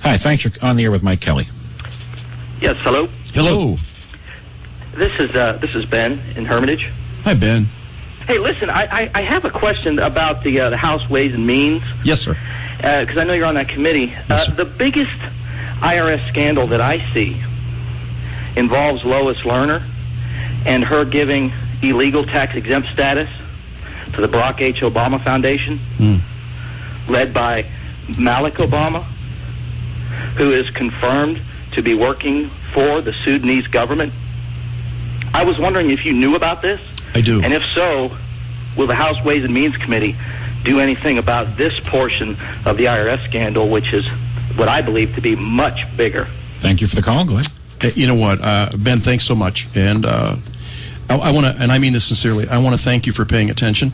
Hi, thanks. You're on the air with Mike Kelly. Yes, hello. Hello. This is Ben in Hermitage. Hi, Ben. Hey, listen, I have a question about the House Ways and Means. Yes, sir. Because I know you're on that committee. Yes, sir. The biggest IRS scandal that I see involves Lois Lerner and her giving illegal tax-exempt status to the Barack H. Obama Foundation, led by Malik Obama, who is confirmed to be working for the Sudanese government. I was wondering if you knew about this. I do. And if so, will the House Ways and Means Committee do anything about this portion of the IRS scandal, which is what I believe to be much bigger? Thank you for the call. Go ahead. You know what, Ben, thanks so much. And I want to, and I mean this sincerely, I want to thank you for paying attention.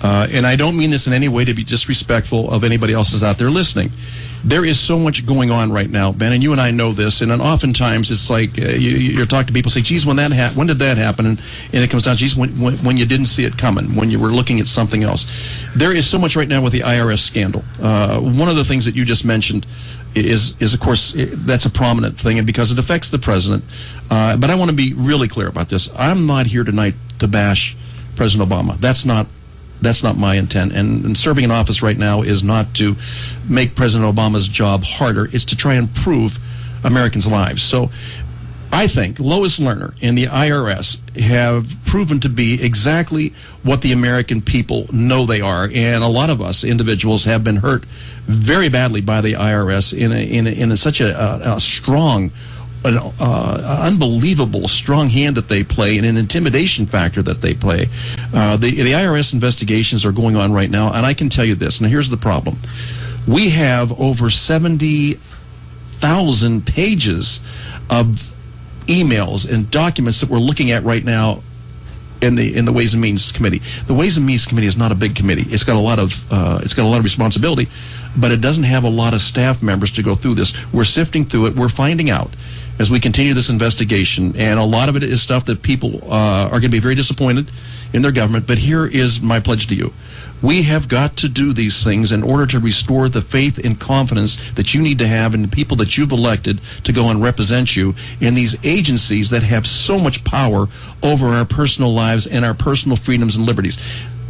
And I don't mean this in any way to be disrespectful of anybody else that's out there listening. There is so much going on right now, Ben, and you and I know this. And then oftentimes it's like you're talking to people, say, "Geez, when did that happen?" And it comes down, "Geez, when you didn't see it coming, when you were looking at something else." There is so much right now with the IRS scandal. One of the things that you just mentioned is of course that's a prominent thing, and because it affects the president. But I want to be really clear about this. I'm not here tonight to bash President Obama. That's not my intent. And serving in office right now is not to make President Obama's job harder. It's to try and improve Americans' lives. So I think Lois Lerner and the IRS have proven to be exactly what the American people know they are. And a lot of us individuals have been hurt very badly by the IRS in such a strong, an unbelievable strong hand that they play and an intimidation factor that they play. The IRS investigations are going on right now, and I can tell you this. Now, here's the problem. We have over 70,000 pages of emails and documents that we're looking at right now in the Ways and Means Committee. The Ways and Means Committee is not a big committee. It's got a lot of responsibility, but it doesn't have a lot of staff members to go through this. We're sifting through it. We're finding out as we continue this investigation, and a lot of it is stuff that people are going to be very disappointed in their government. But here is my pledge to you. We have got to do these things in order to restore the faith and confidence that you need to have in the people that you've elected to go and represent you in these agencies that have so much power over our personal lives and our personal freedoms and liberties.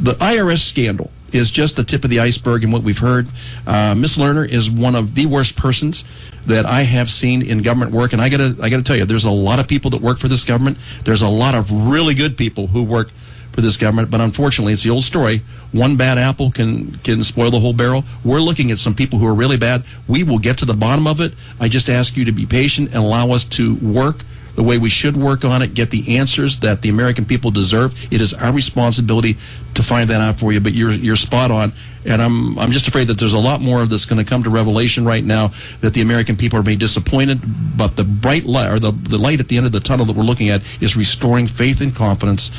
The IRS scandal is just the tip of the iceberg in what we've heard. Miss Lerner is one of the worst persons that I have seen in government work, and I gotta tell you, there's a lot of people that work for this government. There's a lot of really good people who work for this government, but unfortunately, it's the old story. One bad apple can spoil the whole barrel. We're looking at some people who are really bad. We will get to the bottom of it. I just ask you to be patient and allow us to work the way we should work on it, get the answers that the American people deserve. It is our responsibility to find that out for you, but you're spot on. And I'm just afraid that there's a lot more of this going to come to revelation right now, that the American people are being disappointed, but the bright light, or the light at the end of the tunnel that we're looking at, is restoring faith and confidence.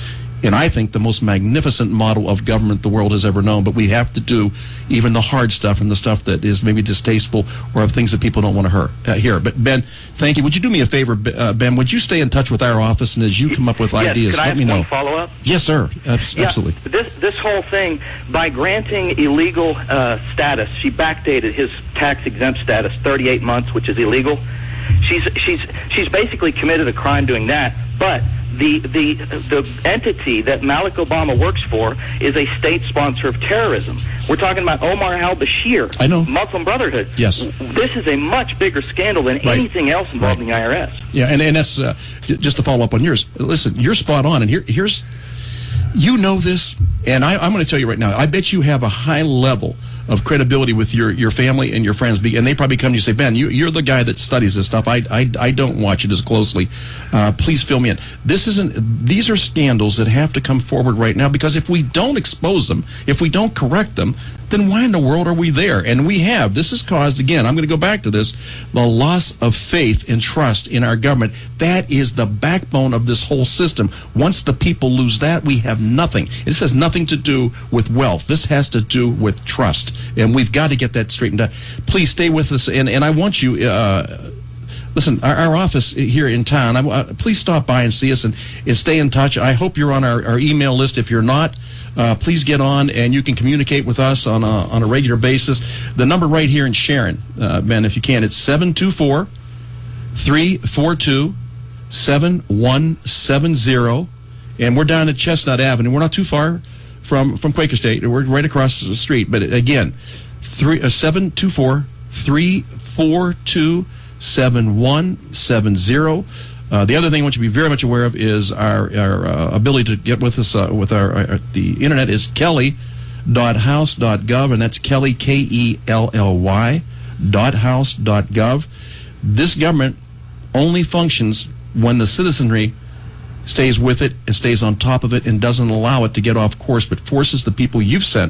And I think the most magnificent model of government the world has ever known. But we have to do even the hard stuff and the stuff that is maybe distasteful or things that people don't want to hear. But Ben, thank you. Would you do me a favor, Ben? Would you stay in touch with our office, and as you come up with ideas, let me know. Can I ask one follow-up? Yes, sir. Absolutely. This whole thing, by granting illegal status, she backdated his tax-exempt status 38 months, which is illegal. She's basically committed a crime doing that, but the entity that Malik Obama works for is a state sponsor of terrorism. We're talking about Omar al-Bashir, I know. Muslim Brotherhood. Yes. This is a much bigger scandal than anything else involving the IRS. Yeah, and that's just to follow up on yours. Listen, you're spot on, and here's, you know this, and I'm going to tell you right now, I bet you have a high level of credibility with your family and your friends, and they probably come to you and say, Ben, you're the guy that studies this stuff. I don't watch it as closely. Please fill me in. These are scandals that have to come forward right now, because if we don't expose them, if we don't correct them, then why in the world are we there? And we have. This has caused, again, I'm going to go back to this, the loss of faith and trust in our government. That is the backbone of this whole system. Once the people lose that, we have nothing. This has nothing to do with wealth. This has to do with trust. And we've got to get that straightened out. Please stay with us. And I want you, Listen, our office here in town, please stop by and see us and stay in touch. I hope you're on our email list. If you're not, please get on and you can communicate with us on a regular basis. The number right here in Sharon, Ben, if you can, it's 724-342-7170. And we're down at Chestnut Avenue. We're not too far from Quaker State. We're right across the street. But again, 724-342-7170. The other thing I want you to be very much aware of is our ability to get with us with the internet is kelly.house.gov, and that's Kelly, Kelly, .house.gov. This government only functions when the citizenry stays with it and stays on top of it and doesn't allow it to get off course, but forces the people you've sent